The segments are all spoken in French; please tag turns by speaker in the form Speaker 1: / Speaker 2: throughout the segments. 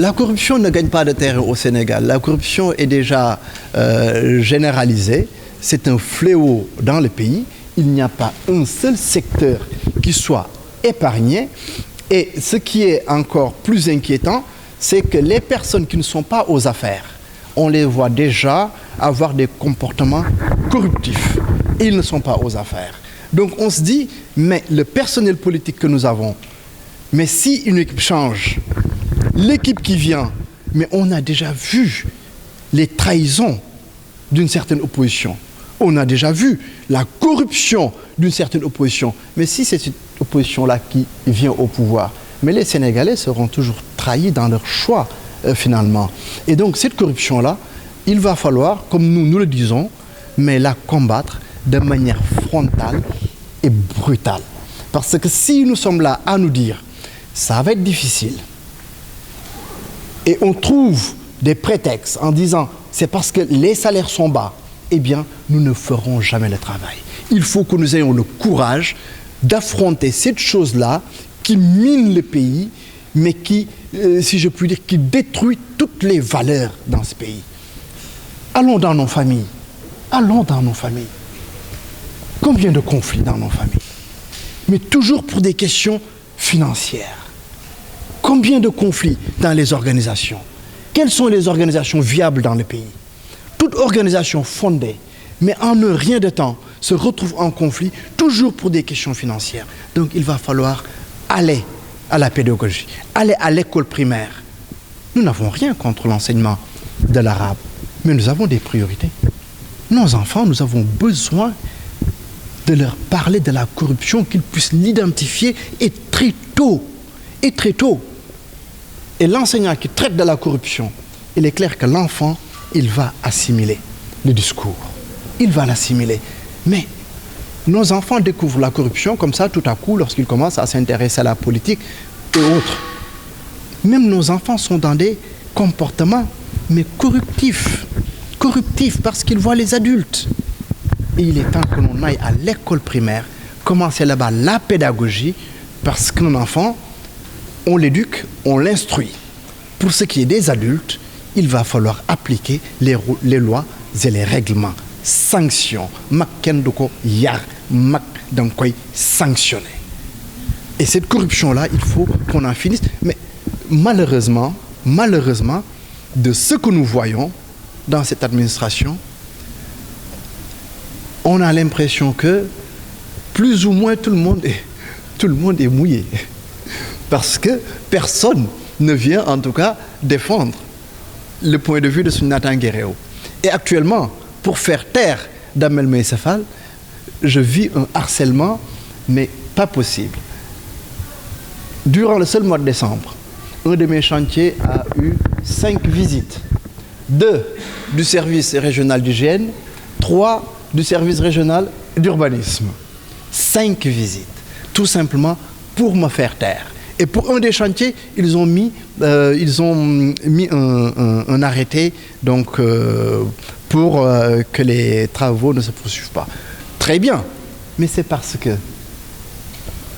Speaker 1: La corruption ne gagne pas de terrain au Sénégal. La corruption est déjà généralisée. C'est un fléau dans le pays. Il n'y a pas un seul secteur qui soit épargné. Et ce qui est encore plus inquiétant, c'est que les personnes qui ne sont pas aux affaires, on les voit déjà avoir des comportements corruptifs. Et ils ne sont pas aux affaires. Donc on se dit, mais le personnel politique que nous avons, mais si une équipe change, l'équipe qui vient, mais on a déjà vu les trahisons d'une certaine opposition. On a déjà vu la corruption d'une certaine opposition. Mais si c'est cette opposition-là qui vient au pouvoir, mais les Sénégalais seront toujours trahis dans leur choix, finalement. Et donc cette corruption-là, il va falloir, comme nous le disons, mais la combattre de manière frontale et brutale. Parce que si nous sommes là à nous dire, ça va être difficile, et on trouve des prétextes en disant, c'est parce que les salaires sont bas, eh bien, nous ne ferons jamais le travail. Il faut que nous ayons le courage d'affronter cette chose-là qui mine le pays, mais qui, si je puis dire, qui détruit toutes les valeurs dans ce pays. Allons dans nos familles. Allons dans nos familles. Combien de conflits dans nos familles? Mais toujours pour des questions financières. Combien de conflits dans les organisations? Quelles sont les organisations viables dans le pays? Toute organisation fondée, mais en un rien de temps, se retrouve en conflit, toujours pour des questions financières. Donc il va falloir aller à la pédagogie, aller à l'école primaire. Nous n'avons rien contre l'enseignement de l'arabe, mais nous avons des priorités. Nos enfants, nous avons besoin de leur parler de la corruption, qu'ils puissent l'identifier et très tôt. Et très tôt. Et l'enseignant qui traite de la corruption, il est clair que l'enfant, il va assimiler le discours. Il va l'assimiler. Mais nos enfants découvrent la corruption comme ça tout à coup lorsqu'ils commencent à s'intéresser à la politique et autres. Même nos enfants sont dans des comportements, mais corruptifs. Corruptifs parce qu'ils voient les adultes. Et il est temps que l'on aille à l'école primaire, commencer là-bas la pédagogie, parce qu'un enfant, on l'éduque, on l'instruit. Pour ce qui est des adultes, il va falloir appliquer les lois et les règlements. Sanctions. Mak ken doko yar, mak dang koy sanctionner. Et cette corruption-là, il faut qu'on en finisse. Mais malheureusement, de ce que nous voyons dans cette administration, on a l'impression que plus ou moins tout le monde est mouillé. Parce que personne ne vient en tout cas défendre le point de vue de Soundiata Nguéréo. Et actuellement, pour faire taire Damel Meïssa Fall, je vis un harcèlement, mais pas possible. Durant le seul mois de décembre, un de mes chantiers a eu 5 visites. 2 du service régional d'hygiène, 3 du service régional d'urbanisme. 5 visites, tout simplement pour me faire taire. Et pour un des chantiers, ils ont mis un arrêté donc, pour que les travaux ne se poursuivent pas. Très bien, mais c'est parce que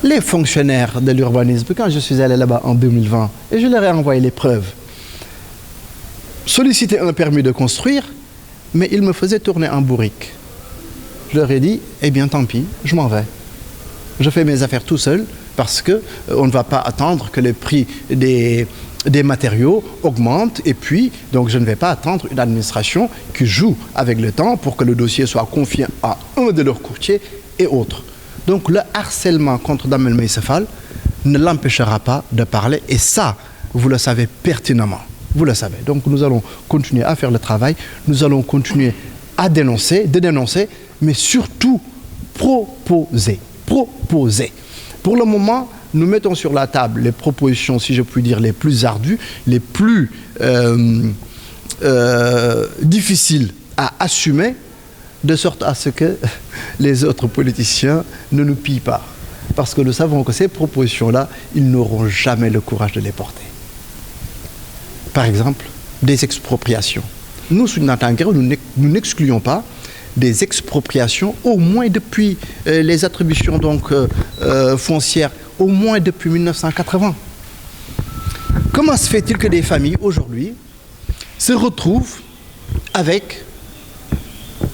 Speaker 1: les fonctionnaires de l'urbanisme, quand je suis allé là-bas en 2020, et je leur ai envoyé les preuves, sollicitaient un permis de construire, mais ils me faisaient tourner en bourrique. Je leur ai dit, eh bien tant pis, je m'en vais. Je fais mes affaires tout seul, parce qu'on ne va pas attendre que le prix des matériaux augmente, et puis donc je ne vais pas attendre une administration qui joue avec le temps pour que le dossier soit confié à un de leurs courtiers et autres. Donc le harcèlement contre Damel Meïssa Fall ne l'empêchera pas de parler, et ça, vous le savez pertinemment. Vous le savez. Donc nous allons continuer à faire le travail, nous allons continuer à dénoncer, mais surtout proposer. Pour le moment, nous mettons sur la table les propositions, si je puis dire, les plus ardues, les plus difficiles à assumer, de sorte à ce que les autres politiciens ne nous pillent pas. Parce que nous savons que ces propositions-là, ils n'auront jamais le courage de les porter. Par exemple, des expropriations. Nous, Soundiata Nguéréo, nous n'excluons pas des expropriations, au moins depuis les attributions donc, foncières, au moins depuis 1980. Comment se fait-il que des familles aujourd'hui se retrouvent avec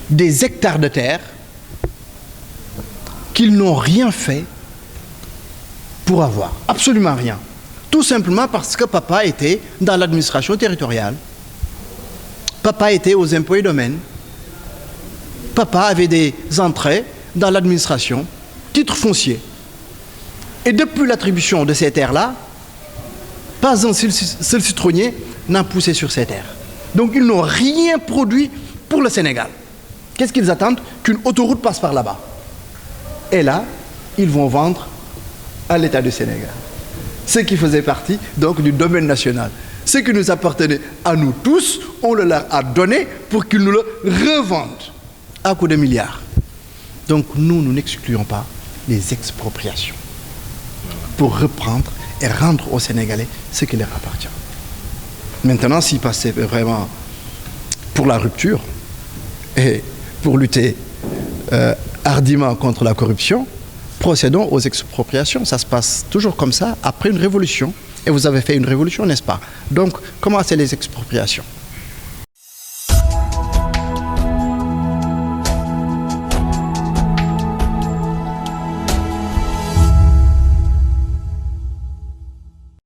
Speaker 1: des hectares de terre qu'ils n'ont rien fait pour avoir? Absolument rien. Tout simplement parce que papa était dans l'administration territoriale. Papa était aux impôts et domaines. Papa avait des entrées dans l'administration, titre foncier. Et depuis l'attribution de ces terres-là, pas un seul citronnier n'a poussé sur ces terres. Donc ils n'ont rien produit pour le Sénégal. Qu'est-ce qu'ils attendent? Qu'une autoroute passe par là-bas. Et là, ils vont vendre à l'État du Sénégal. Ce qui faisait partie donc du domaine national. Ce qui nous appartenait à nous tous, on le leur a donné pour qu'ils nous le revendent à coups de milliards. Donc nous n'excluons pas les expropriations pour reprendre et rendre aux Sénégalais ce qui leur appartient. Maintenant, s'ils passaient vraiment pour la rupture et pour lutter hardiment contre la corruption, procédons aux expropriations. Ça se passe toujours comme ça, après une révolution. Et vous avez fait une révolution, n'est-ce pas? Donc, commencez les expropriations.